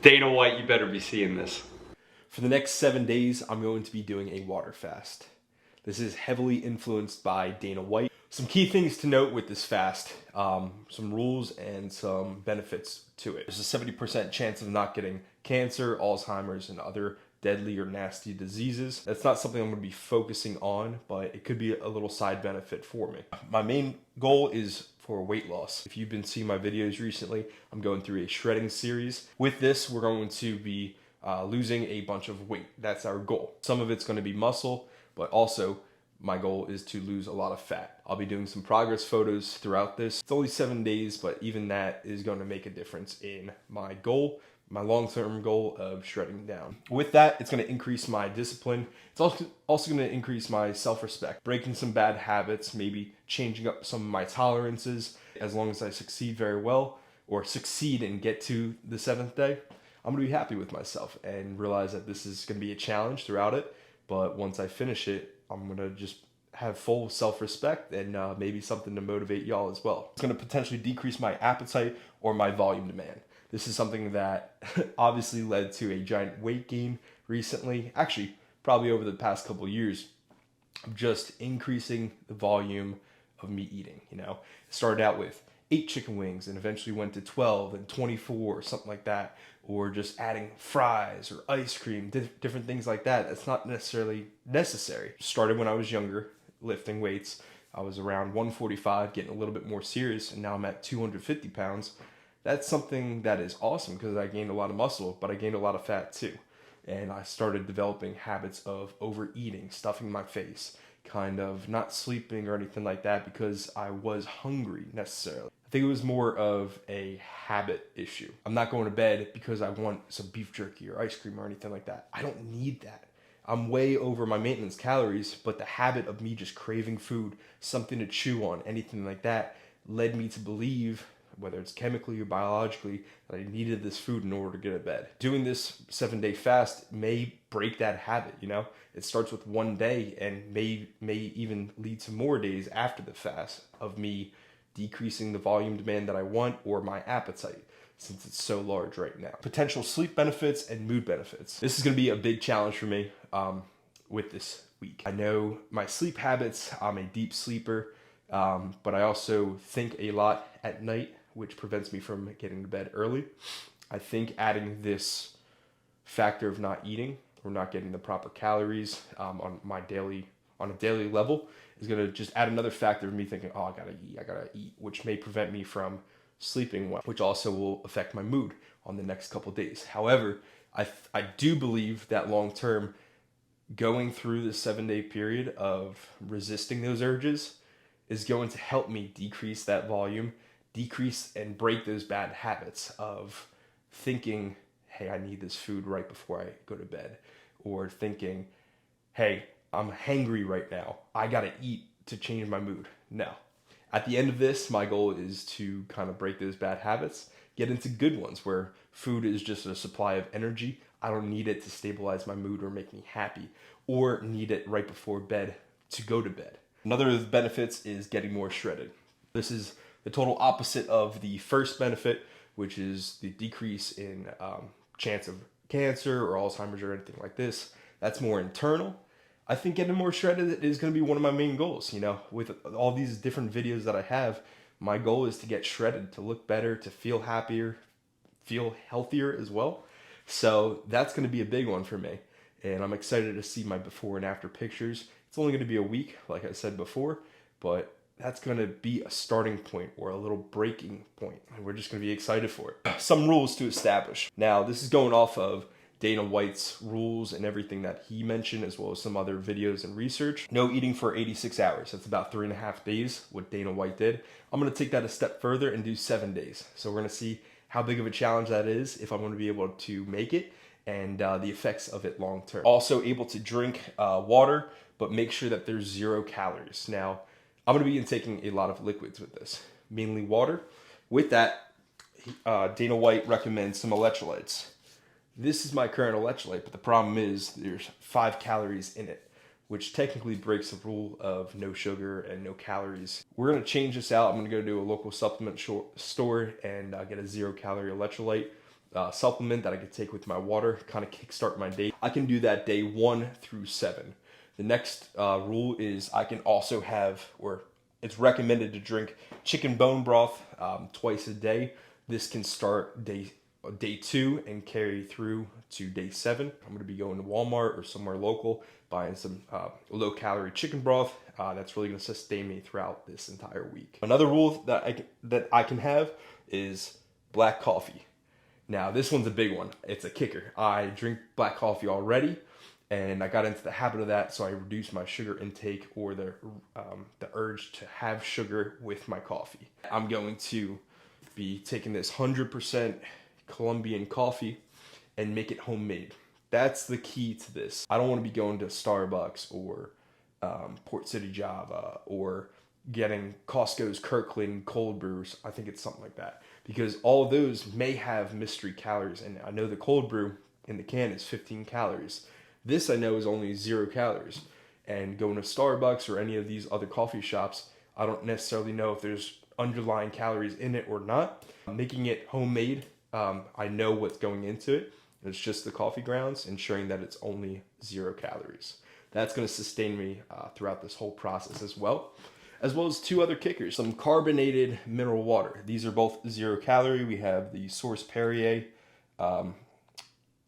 Dana White, you better be seeing this. For the next 7 days, I'm going to be doing a water fast. This is heavily influenced by Dana White. Some key things to note with this fast, some rules and some benefits to it. There's a 70% chance of not getting cancer, Alzheimer's, and other deadly or nasty diseases. That's not something I'm going to be focusing on, but it could be a little side benefit for me. My main goal is for weight loss. If you've been seeing my videos recently, I'm going through a shredding series. With this, we're going to be losing a bunch of weight. That's our goal. Some of it's going to be muscle, but also my goal is to lose a lot of fat. I'll be doing some progress photos throughout this. It's only 7 days, but even that is going to make a difference in my goal, my long-term goal of shredding down. With that, it's going to increase my discipline. It's also going to increase my self-respect, breaking some bad habits, maybe changing up some of my tolerances. As long as I succeed very well, or succeed and get to the 7th day, I'm going to be happy with myself and realize that this is going to be a challenge throughout it. But once I finish it, I'm going to just have full self-respect and maybe something to motivate y'all as well. It's going to potentially decrease my appetite or my volume demand. This is something that obviously led to a giant weight gain recently. Actually, probably over the past couple of years of just increasing the volume of me eating. You know, it started out with 8 chicken wings and eventually went to 12 and 24 or something like that, or just adding fries or ice cream, different things like that. That's not necessarily necessary. Started when I was younger, lifting weights. I was around 145, getting a little bit more serious, and now I'm at 250 pounds. That's something that is awesome because I gained a lot of muscle, but I gained a lot of fat too. And I started developing habits of overeating, stuffing my face, kind of not sleeping or anything like that because I was hungry necessarily. I think it was more of a habit issue. I'm not going to bed because I want some beef jerky or ice cream or anything like that. I don't need that. I'm way over my maintenance calories, but the habit of me just craving food, something to chew on, anything like that, led me to believe, whether it's chemically or biologically, that I needed this food in order to get to bed. Doing this 7-day fast may break that habit, you know? It starts with 1 day and may even lead to more days after the fast of me decreasing the volume demand that I want or my appetite, since it's so large right now. Potential sleep benefits and mood benefits. This is going to be a big challenge for me with this week. I know my sleep habits. I'm a deep sleeper, but I also think a lot at night, which prevents me from getting to bed early. I think adding this factor of not eating or not getting the proper calories on a daily level is going to just add another factor of me thinking, oh, I gotta eat, which may prevent me from sleeping well, which also will affect my mood on the next couple days. However, I do believe that long term, going through the 7-day period of resisting those urges is going to help me decrease that volume, decrease and break those bad habits of thinking, hey, I need this food right before I go to bed, or thinking, hey, I'm hangry right now, I gotta eat to change my mood. No. At the end of this, my goal is to kind of break those bad habits, get into good ones where food is just a supply of energy. I don't need it to stabilize my mood or make me happy, or need it right before bed to go to bed. Another of the benefits is getting more shredded. This is the total opposite of the first benefit, which is the decrease in chance of cancer or Alzheimer's or anything like this. That's more internal. I think getting more shredded is going to be one of my main goals. You know, with all these different videos that I have, my goal is to get shredded, to look better, to feel happier, feel healthier as well. So that's going to be a big one for me. And I'm excited to see my before and after pictures. It's only going to be a week, like I said before, but that's going to be a starting point or a little breaking point. And we're just going to be excited for it. Some rules to establish. Now, this is going off of Dana White's rules and everything that he mentioned, as well as some other videos and research. No eating for 86 hours. That's about 3.5 days, what Dana White did. I'm going to take that a step further and do 7 days. So we're going to see how big of a challenge that is, if I'm going to be able to make it, and the effects of it long term. Also able to drink water, but make sure that there's 0 calories. Now, I'm going to be taking a lot of liquids with this, mainly water. With that, Dana White recommends some electrolytes. This is my current electrolyte, but the problem is there's 5 calories in it, which technically breaks the rule of no sugar and no calories. We're going to change this out. I'm going to go to a local supplement store and get a 0-calorie electrolyte. supplement that I could take with my water, kind of kickstart my day. I can do that day 1 through 7. The next rule is I can also have, or it's recommended to drink chicken bone broth twice a day. This can start day 2 and carry through to day 7. I'm going to be going to Walmart or somewhere local, buying some low-calorie chicken broth. That's really going to sustain me throughout this entire week. Another rule that I can have is black coffee. Now, this one's a big one. It's a kicker. I drink black coffee already, and I got into the habit of that, so I reduced my sugar intake, or the urge to have sugar with my coffee. I'm going to be taking this 100% Colombian coffee and make it homemade. That's the key to this. I don't want to be going to Starbucks or Port City Java or getting Costco's Kirkland cold brews. I think it's something like that, because all of those may have mystery calories, and I know the cold brew in the can is 15 calories. This I know is only 0 calories. And going to Starbucks or any of these other coffee shops, I don't necessarily know if there's underlying calories in it or not. Making it homemade, I know what's going into it. It's just the coffee grounds, ensuring that it's only 0 calories. That's going to sustain me throughout this whole process as well as 2 other kickers. Some carbonated mineral water. These are both 0 calorie. We have the Source Perrier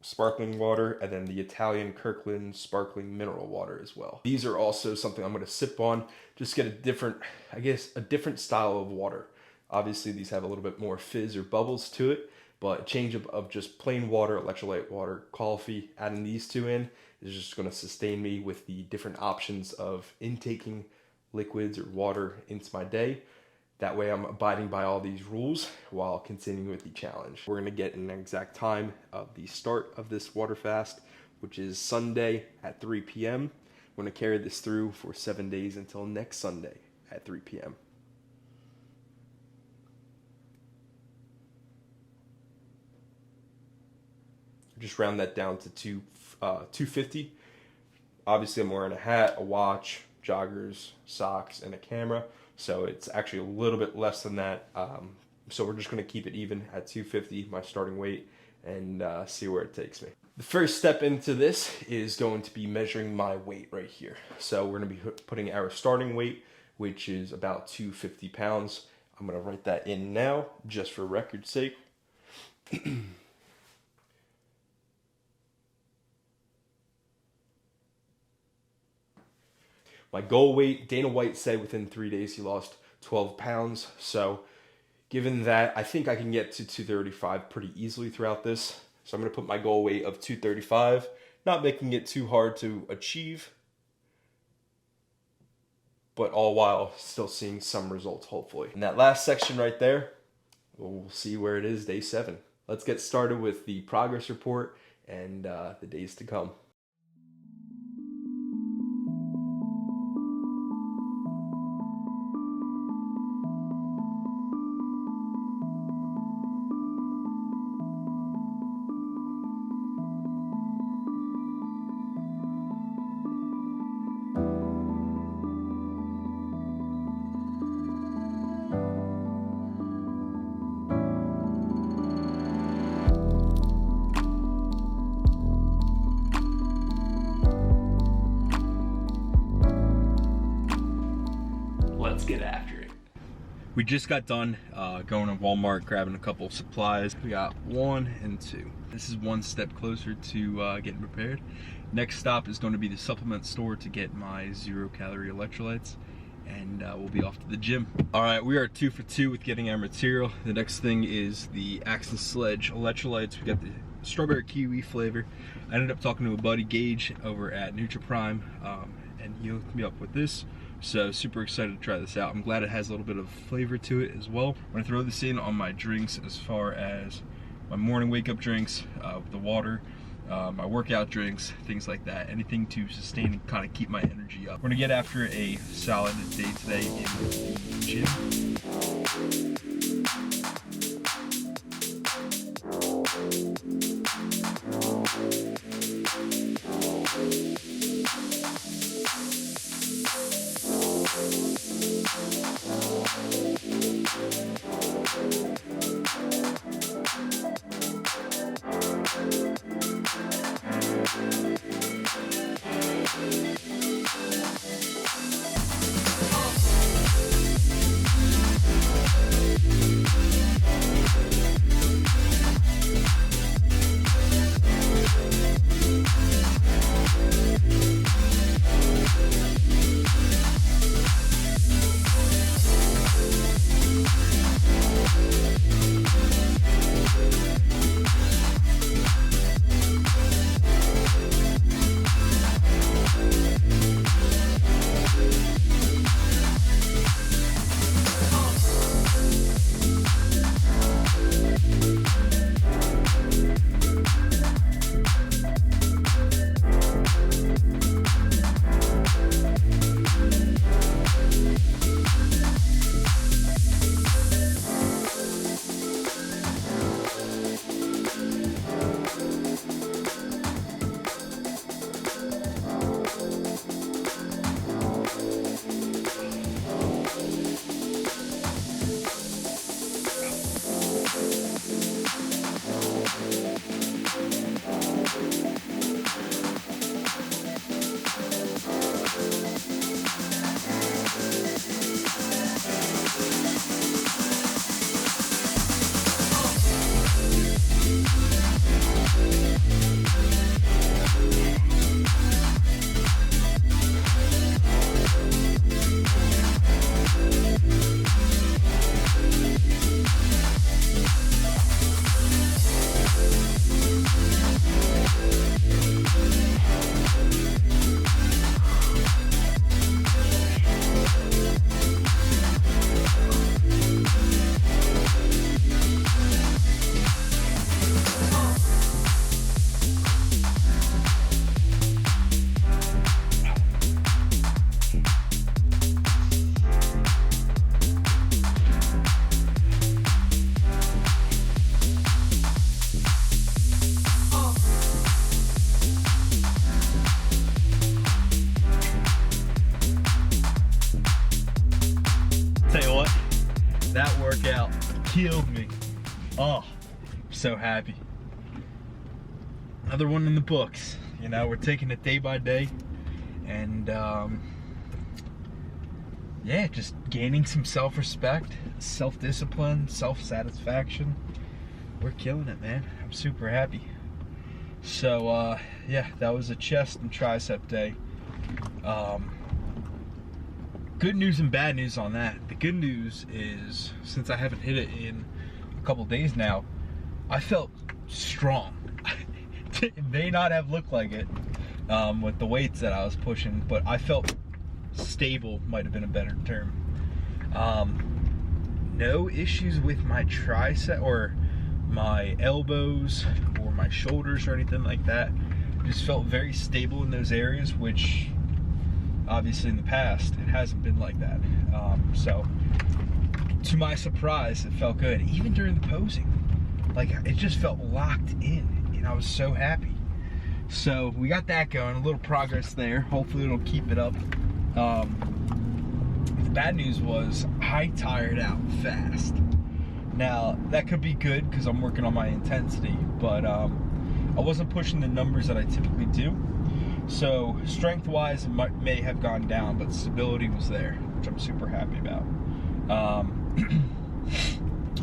sparkling water, and then the Italian Kirkland sparkling mineral water as well. These are also something I'm going to sip on, just get a different style of water. Obviously, these have a little bit more fizz or bubbles to it, but a change of just plain water, electrolyte water, coffee, adding these 2 in is just going to sustain me with the different options of intaking liquids or water into my day. That way I'm abiding by all these rules while continuing with the challenge. We're going to get an exact time of the start of this water fast, which is Sunday at 3 p.m. We're going to carry this through for 7 days until next Sunday at 3 p.m. Just round that down to 250. Obviously, I'm wearing a hat, a watch, joggers, socks, and a camera. So it's actually a little bit less than that. So we're just going to keep it even at 250, my starting weight, and see where it takes me. The first step into this is going to be measuring my weight right here. So we're going to be putting our starting weight, which is about 250 pounds. I'm going to write that in now, just for record's sake. My goal weight, Dana White said within 3 days he lost 12 pounds. So given that, I think I can get to 235 pretty easily throughout this. So I'm going to put my goal weight of 235, not making it too hard to achieve, but all while still seeing some results, hopefully. In that last section right there, we'll see where it is day 7. Let's get started with the progress report and the days to come. Let's get after it. We just got done going to Walmart, grabbing a couple of supplies. We got 1 and 2. This is one step closer to getting prepared. Next stop is going to be the supplement store to get my 0 calorie electrolytes, and we'll be off to the gym. All right, we are 2 for 2 with getting our material. The next thing is the Axe and Sledge electrolytes. We got the strawberry kiwi flavor. I ended up talking to a buddy, Gage, over at NutriPrime, and he hooked me up with this. So super excited to try this out. I'm glad it has a little bit of flavor to it as well. I'm gonna throw this in on my drinks as far as my morning wake up drinks, with the water, my workout drinks, things like that. Anything to sustain and kind of keep my energy up. We're gonna get after a solid day today in the gym. killed me. Oh, so happy. Another one in the books. You know, we're taking it day by day, and yeah, just gaining some self-respect, self-discipline, self-satisfaction. We're killing it, man. I'm super happy. So yeah, that was a chest and tricep day. Good news and bad news on that. The good news is, since I haven't hit it in a couple days now, I felt strong. It may not have looked like it with the weights that I was pushing, but I felt stable, might have been a better term. No issues with my tricep or my elbows or my shoulders or anything like that. Just felt very stable in those areas, which obviously in the past it hasn't been like that. So to my surprise, it felt good. Even during the posing, like, it just felt locked in, and I was so happy. So we got that going, a little progress there. Hopefully it'll keep it up. The bad news was I tired out fast. Now that could be good because I'm working on my intensity, but I wasn't pushing the numbers that I typically do. So strength wise, it may have gone down, but stability was there, which I'm super happy about.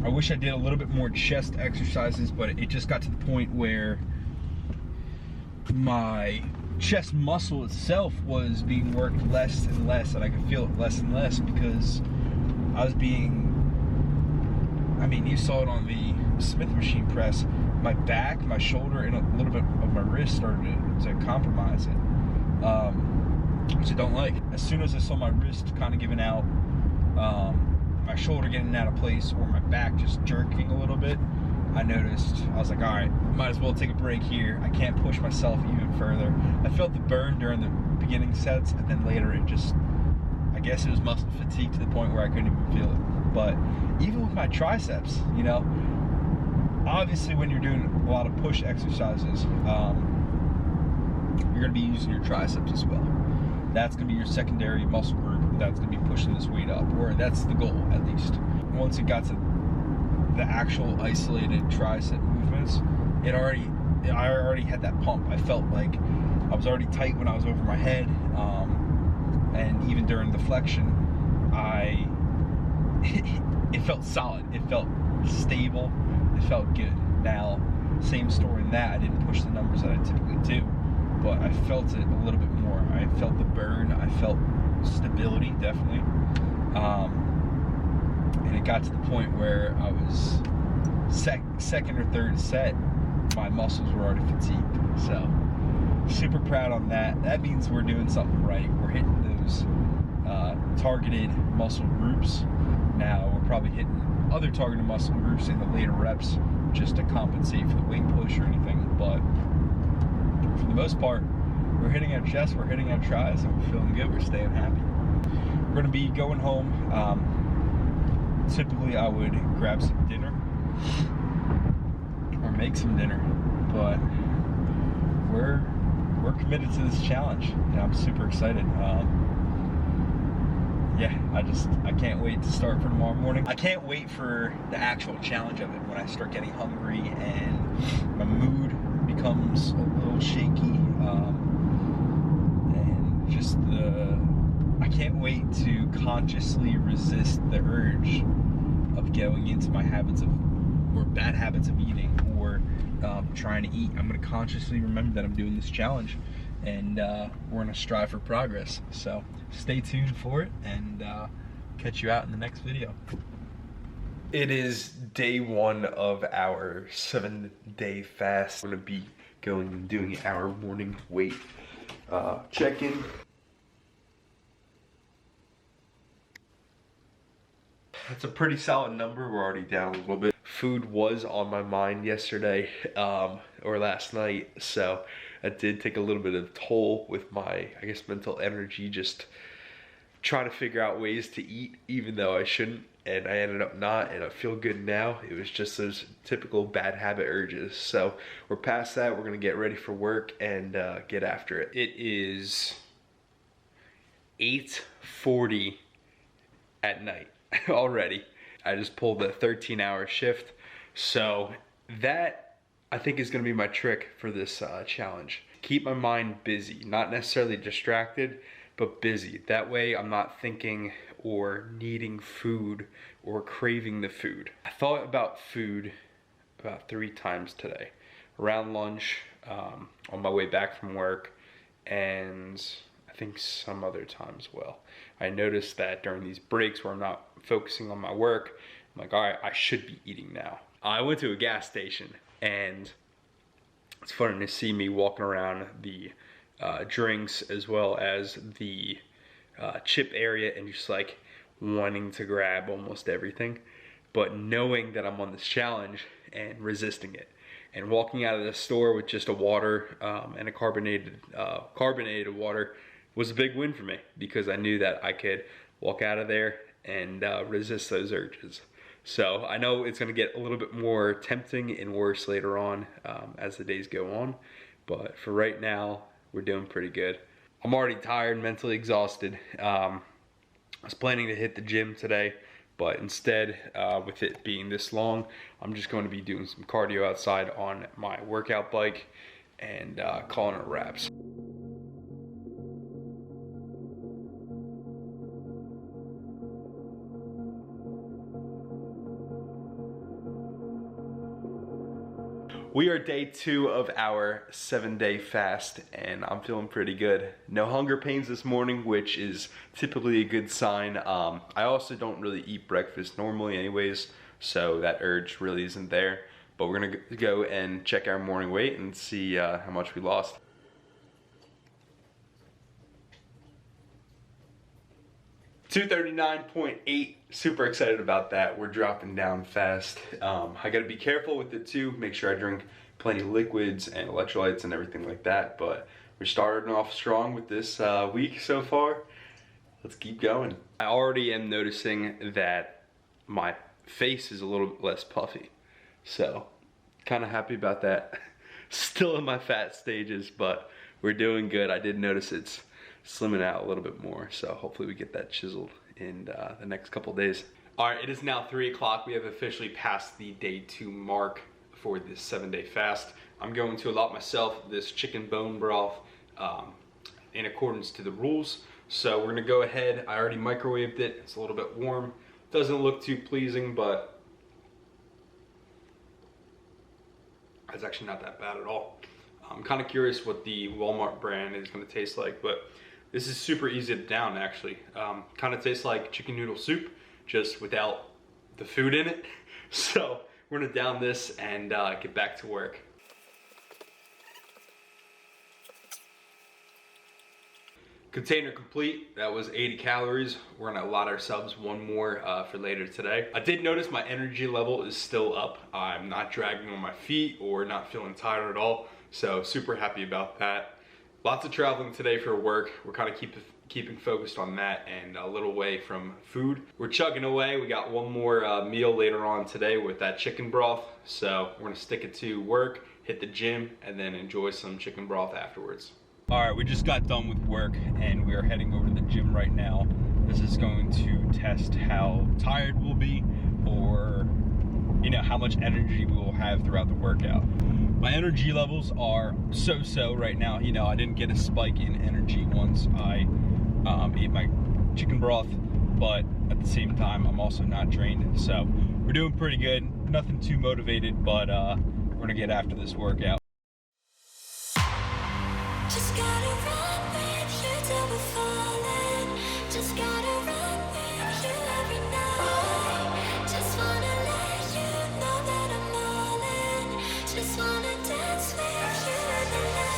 I wish I did a little bit more chest exercises, but it just got to the point where my chest muscle itself was being worked less and less, and I could feel it less and less because I was being, I mean, you saw it on the Smith machine press, my back, my shoulder, and a little bit of my wrist started to compromise it, which I don't like. As soon as I saw my wrist kind of giving out, my shoulder getting out of place, or my back just jerking a little bit, I noticed, I was like, all right, might as well take a break here. I can't push myself even further. I felt the burn during the beginning sets, and then later it just, I guess it was muscle fatigue to the point where I couldn't even feel it. But even with my triceps, you know, obviously when you're doing a lot of push exercises, you're gonna be using your triceps as well. That's gonna be your secondary muscle group that's gonna be pushing this weight up, or that's the goal at least. Once it got to the actual isolated tricep movements, I already had that pump. I felt like I was already tight when I was over my head, and even during the flexion, it felt solid. It felt stable. It felt good. Now, same story in that I didn't push the numbers that I typically do, but I felt it a little bit more. I felt the burn. I felt stability, definitely. And it got to the point where I was second or third set, my muscles were already fatigued. So super proud on that. That means we're doing something right. We're hitting those targeted muscle groups. Now we're probably hitting other targeted muscle groups in the later reps just to compensate for the weight push or anything. But for the most part, we're hitting our chest, we're hitting our tries, and we're feeling good. We're staying happy. We're gonna be going home. Typically I would grab some dinner or make some dinner, but we're committed to this challenge, and I'm super excited. Yeah, I can't wait to start for tomorrow morning. I can't wait for the actual challenge of it, when I start getting hungry and my mood becomes a little shaky, and just I can't wait to consciously resist the urge of going into my habits of, or bad habits of eating, or trying to eat. I'm going to consciously remember that I'm doing this challenge, and we're going to strive for progress. So stay tuned for it, and catch you out in the next video. It is day one of our 7-day fast. We're going to be going and doing our morning weight check-in. That's a pretty solid number. We're already down a little bit. Food was on my mind yesterday, or last night, so it did take a little bit of toll with my, I guess, mental energy, just trying to figure out ways to eat, even though I shouldn't, and I ended up not, and I feel good now. It was just those typical bad habit urges. So we're past that. We're gonna get ready for work and get after it. It is 8:40 at night already. I just pulled a 13-hour shift. So that, I think, is gonna be my trick for this challenge. Keep my mind busy, not necessarily distracted, but busy. That way I'm not thinking or needing food or craving the food. I thought about food about 3 times today. Around lunch, on my way back from work, and I think some other time as well. I noticed that during these breaks where I'm not focusing on my work, I'm like, all right, I should be eating now. I went to a gas station, and it's funny to see me walking around the drinks as well as the chip area and just like wanting to grab almost everything, but knowing that I'm on this challenge and resisting it. And walking out of the store with just a water and a carbonated water was a big win for me, because I knew that I could walk out of there and resist those urges. So I know it's gonna get a little bit more tempting and worse later on as the days go on, but for right now, we're doing pretty good. I'm already tired, mentally exhausted. I was planning to hit the gym today, but instead, with it being this long, I'm just going to be doing some cardio outside on my workout bike and calling it wraps. We are day 2 of our 7-day fast, and I'm feeling pretty good. No hunger pains this morning, which is typically a good sign. I also don't really eat breakfast normally anyways, so that urge really isn't there. But we're gonna go and check our morning weight and see how much we lost. $239.8, super excited about that. We're dropping down fast. I gotta be careful with it too, make sure I drink plenty of liquids and electrolytes and everything like that, but we're starting off strong with this week so far. Let's keep going. I already am noticing that my face is a little bit less puffy, so kind of happy about that. Still in my fat stages, but we're doing good. I did notice it's slimming out a little bit more, so hopefully we get that chiseled in the next couple days. All right, it is now 3 o'clock. We have officially passed the day 2 mark for this 7-day fast. I'm going to allot myself this chicken bone broth in accordance to the rules. So we're gonna go ahead. I already microwaved it. It's a little bit warm. Doesn't look too pleasing, but it's actually not that bad at all. I'm kind of curious what the Walmart brand is gonna taste like, but this is super easy to down actually. Kind of tastes like chicken noodle soup, just without the food in it. So we're gonna down this and get back to work. Container complete. That was 80 calories. We're gonna allot ourselves one more for later today. I did notice my energy level is still up. I'm not dragging on my feet or not feeling tired at all. So super happy about that. Lots of traveling today for work. We're kind of keeping focused on that and a little away from food. We're chugging away. We got one more meal later on today with that chicken broth. So we're gonna stick it to work, hit the gym, and then enjoy some chicken broth afterwards. All right, we just got done with work and we are heading over to the gym right now. This is going to test how tired we'll be, or how much energy we will have throughout the workout. My energy levels are so-so right now. I didn't get a spike in energy once I ate my chicken broth, but at the same time, I'm also not drained. So we're doing pretty good. Nothing too motivated, but we're gonna get after this workout. Just gotta run with you till we're falling. Just gotta run with you every night. Just wanna let you know that I'm all in. Just wanna dance with you in the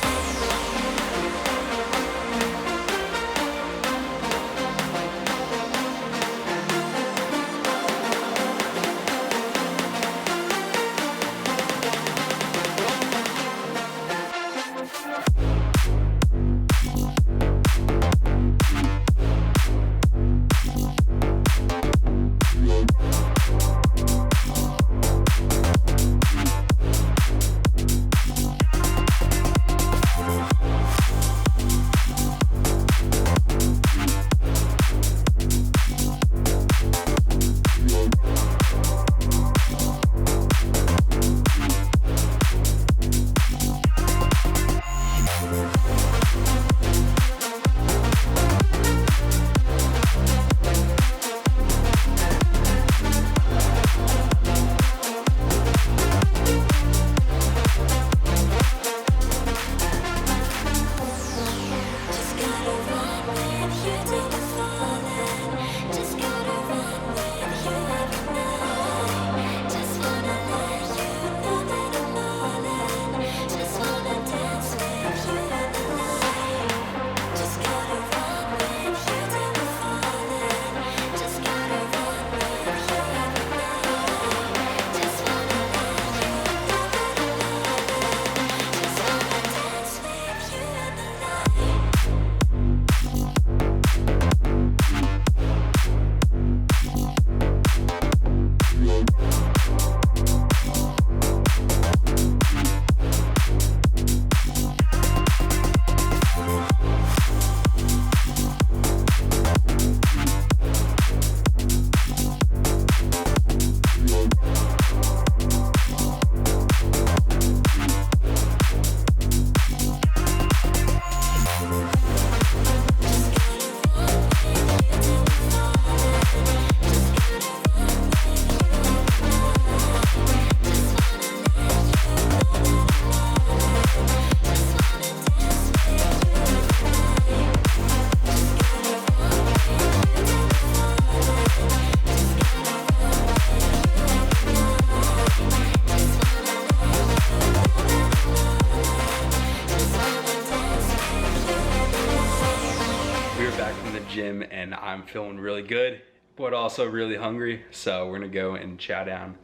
gym and I'm feeling really good, but also really hungry. So we're gonna go and chow down.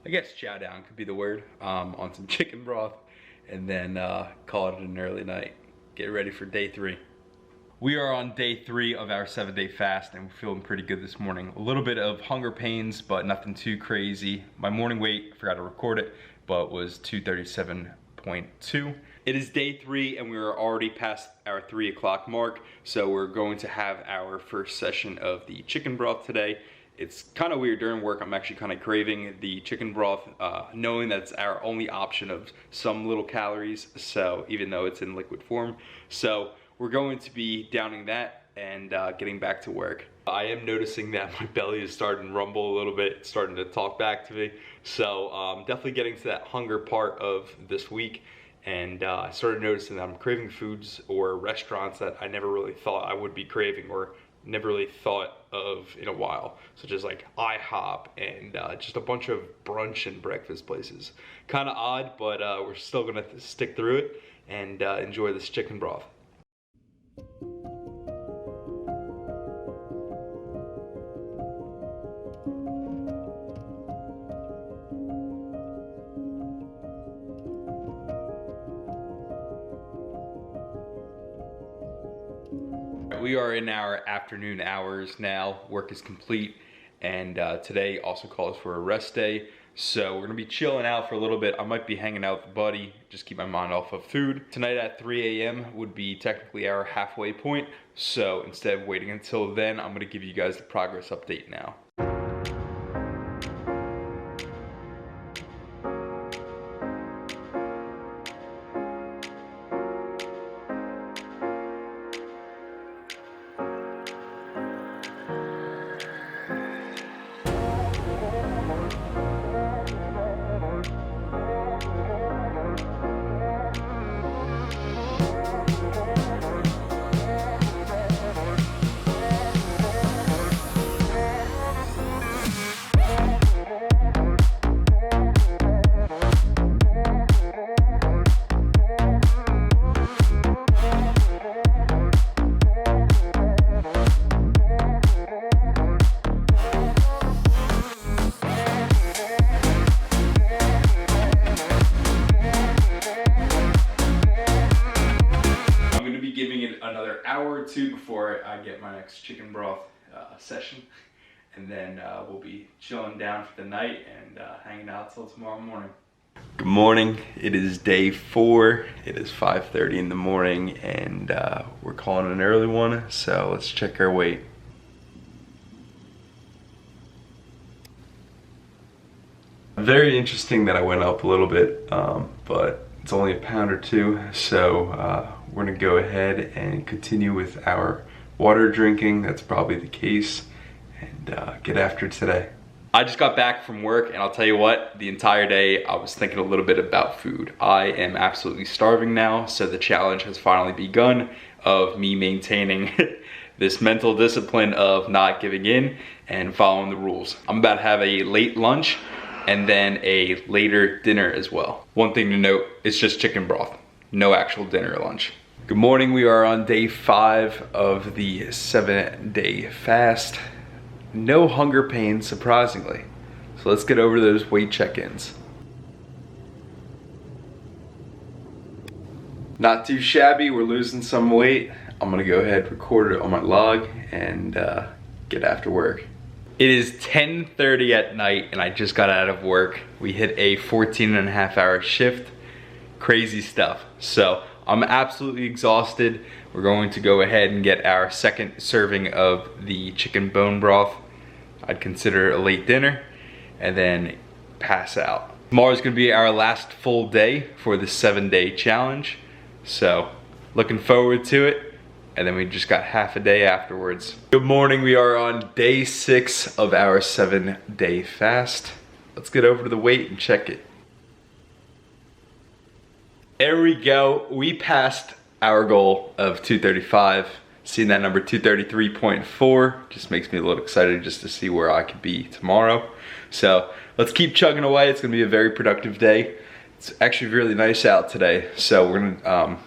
I guess chow down could be the word, on some chicken broth, and then call it an early night. Get ready for day 3. We are on day 3 of our 7-day fast and we're feeling pretty good this morning. A little bit of hunger pains, but nothing too crazy. My morning weight, I forgot to record it, but was 237.2. It is day 3 and we are already past our 3 o'clock mark. So we're going to have our first session of the chicken broth today. It's kind of weird during work. I'm actually kind of craving the chicken broth, knowing that's our only option of some little calories. So even though it's in liquid form. So we're going to be downing that and getting back to work. I am noticing that my belly is starting to rumble a little bit, it's starting to talk back to me. So definitely getting to that hunger part of this week. And I started noticing that I'm craving foods or restaurants that I never really thought I would be craving or never really thought of in a while. Such as like IHOP and just a bunch of brunch and breakfast places. Kind of odd, but we're still gonna stick through it and enjoy this chicken broth. We are in our afternoon hours now. Work is complete, and today also calls for a rest day. So we're gonna be chilling out for a little bit. I might be hanging out with a buddy, just keep my mind off of food. Tonight at 3 a.m. would be technically our halfway point. So instead of waiting until then, I'm gonna give you guys the progress update now. Another hour or two before I get my next chicken broth session, and then we'll be chilling down for the night and hanging out till tomorrow morning. Good morning. It is day 4. It is 5:30 in the morning, and we're calling an early one. So let's check our weight. Very interesting that I went up a little bit, but it's only a pound or 2. So we're gonna go ahead and continue with our water drinking. That's probably the case, and get after today. I just got back from work, and I'll tell you what, the entire day I was thinking a little bit about food. I am absolutely starving now, so the challenge has finally begun of me maintaining this mental discipline of not giving in and following the rules. I'm about to have a late lunch and then a later dinner as well. One thing to note, it's just chicken broth, no actual dinner or lunch. Good morning, we are on day 5 of the 7-day fast. No hunger pains, surprisingly. So let's get over those weight check-ins. Not too shabby, we're losing some weight. I'm gonna go ahead and record it on my log and get after work. It is 10:30 at night and I just got out of work. We hit a 14.5-hour shift. Crazy stuff. So I'm absolutely exhausted. We're going to go ahead and get our second serving of the chicken bone broth. I'd consider a late dinner, and then pass out. Tomorrow's gonna be our last full day for the 7-day challenge. So looking forward to it. And then we just got half a day afterwards. Good morning, we are on day 6 of our 7-day fast. Let's get over to the weight and check it. There we go, we passed our goal of 235. Seeing that number 233.4 just makes me a little excited just to see where I could be tomorrow. So let's keep chugging away. It's gonna be a very productive day. It's actually really nice out today. So we're gonna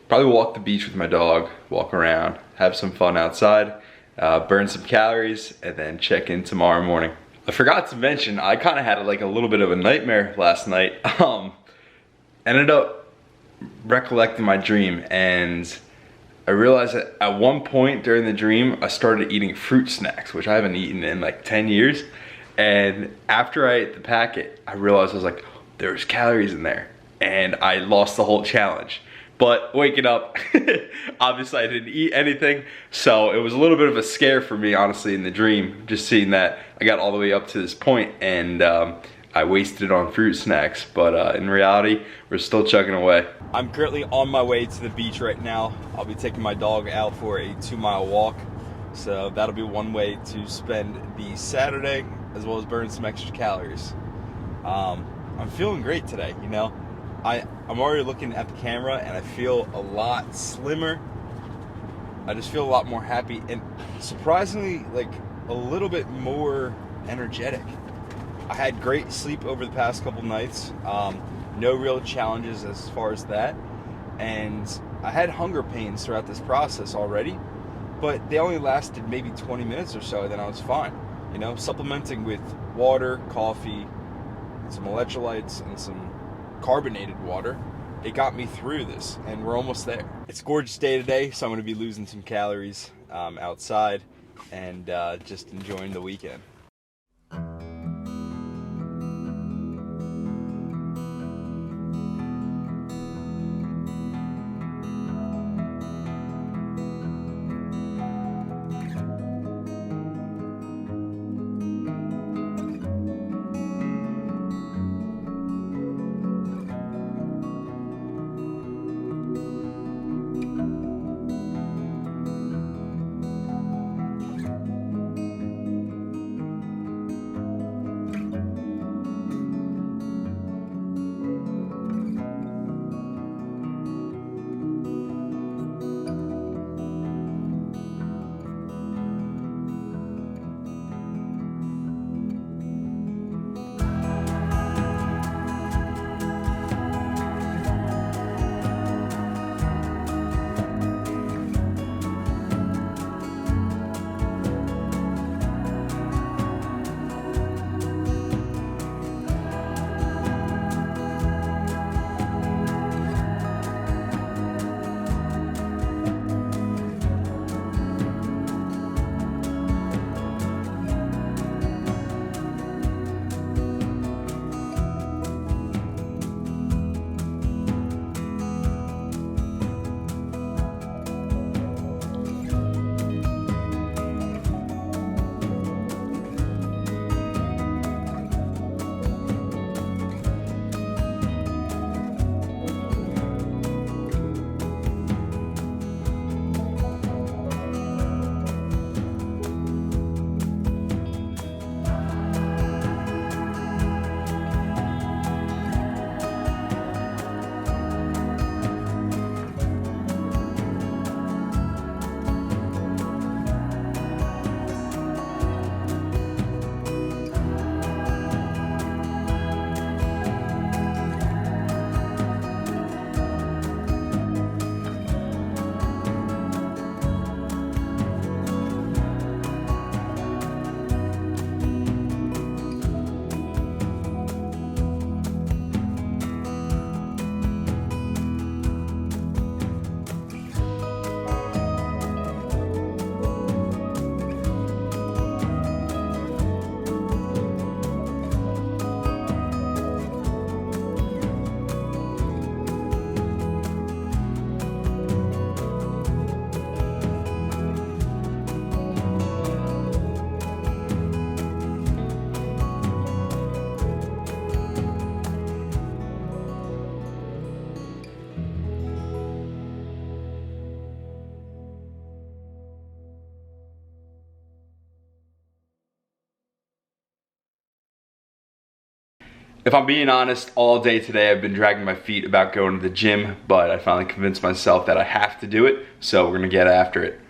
probably walk the beach with my dog, walk around, have some fun outside, burn some calories, and then check in tomorrow morning. I forgot to mention, I kind of had like a little bit of a nightmare last night. Ended up recollecting my dream, and I realized that at one point during the dream, I started eating fruit snacks, which I haven't eaten in like 10 years. And after I ate the packet, I realized I was like, there's calories in there. And I lost the whole challenge. But waking up, obviously I didn't eat anything. So it was a little bit of a scare for me, honestly, in the dream. Just seeing that I got all the way up to this point and I wasted it on fruit snacks. But in reality, we're still chugging away. I'm currently on my way to the beach right now. I'll be taking my dog out for a 2-mile walk. So that'll be one way to spend the Saturday, as well as burn some extra calories. I'm feeling great today, you know. I'm already looking at the camera and I feel a lot slimmer. I just feel a lot more happy and surprisingly like a little bit more energetic. I had great sleep over the past couple nights. No real challenges as far as that. And I had hunger pains throughout this process already, but they only lasted maybe 20 minutes or so, then I was fine. You know, supplementing with water, coffee, some electrolytes, and some carbonated water, it got me through this, and we're almost there. It's a gorgeous day today, so I'm going to be losing some calories outside and just enjoying the weekend. If I'm being honest, all day today I've been dragging my feet about going to the gym, but I finally convinced myself that I have to do it, so we're gonna get after it.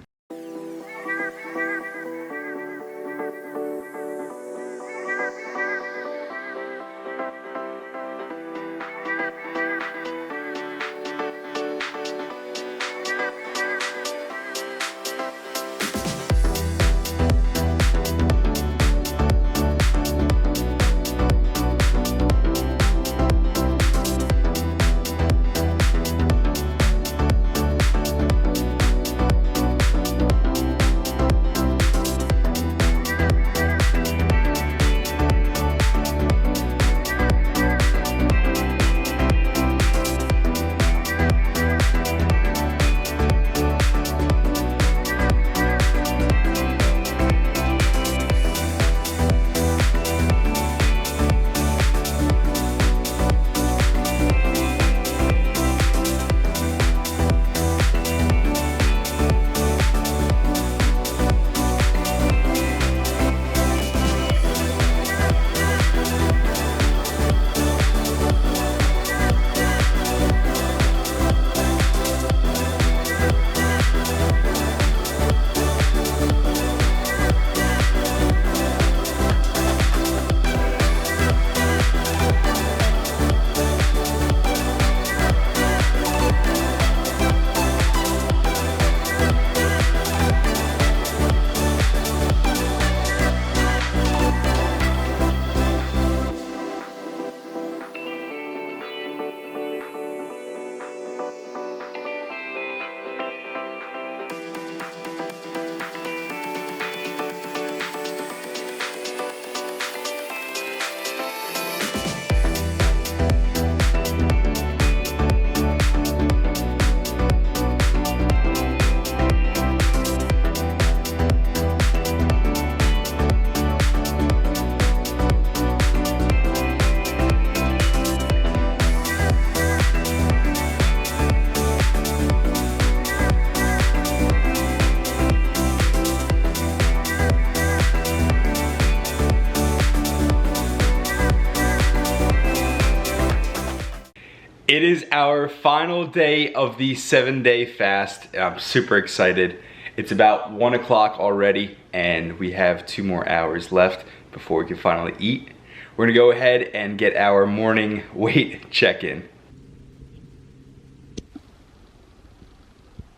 It is our final day of the 7-day fast. I'm super excited. It's about 1 o'clock already and we have 2 more hours left before we can finally eat. We're gonna go ahead and get our morning weight check-in.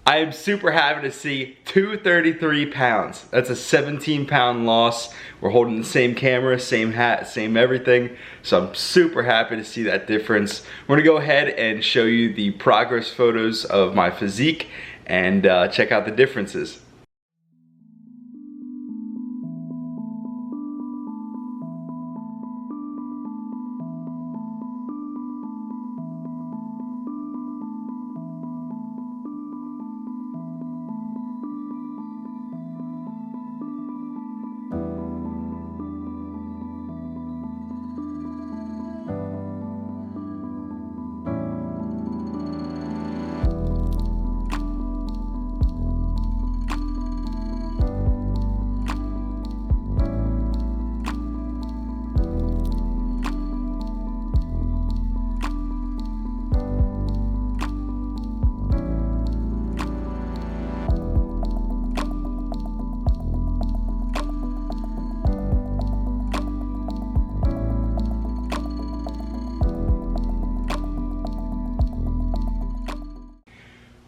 I am super happy to see 233 pounds. That's a 17-pound loss. We're holding the same camera, same hat, same everything. So I'm super happy to see that difference. We're gonna go ahead and show you the progress photos of my physique and check out the differences.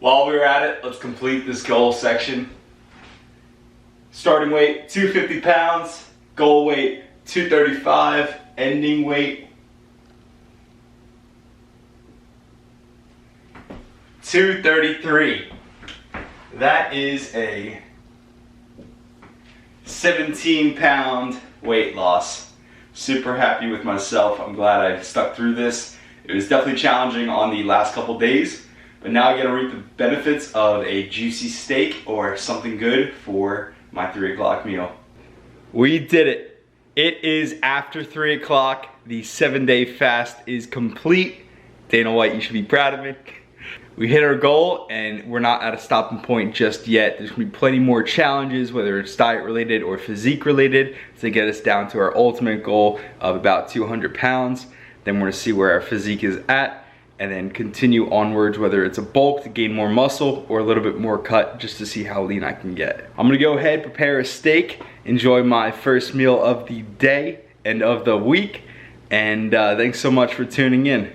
While we're at it, let's complete this goal section. Starting weight, 250 pounds. Goal weight, 235. Ending weight, 233. That is a 17-pound weight loss. Super happy with myself. I'm glad I stuck through this. It was definitely challenging on the last couple days. But now I get to reap the benefits of a juicy steak or something good for my 3 o'clock meal. We did it. It is after 3 o'clock. The 7-day fast is complete. Dana White, you should be proud of me. We hit our goal and we're not at a stopping point just yet. There's gonna be plenty more challenges, whether it's diet related or physique related, to get us down to our ultimate goal of about 200 pounds. Then we're gonna see where our physique is at, and then continue onwards, whether it's a bulk to gain more muscle or a little bit more cut just to see how lean I can get. I'm gonna go ahead, prepare a steak, enjoy my first meal of the day and of the week, and thanks so much for tuning in.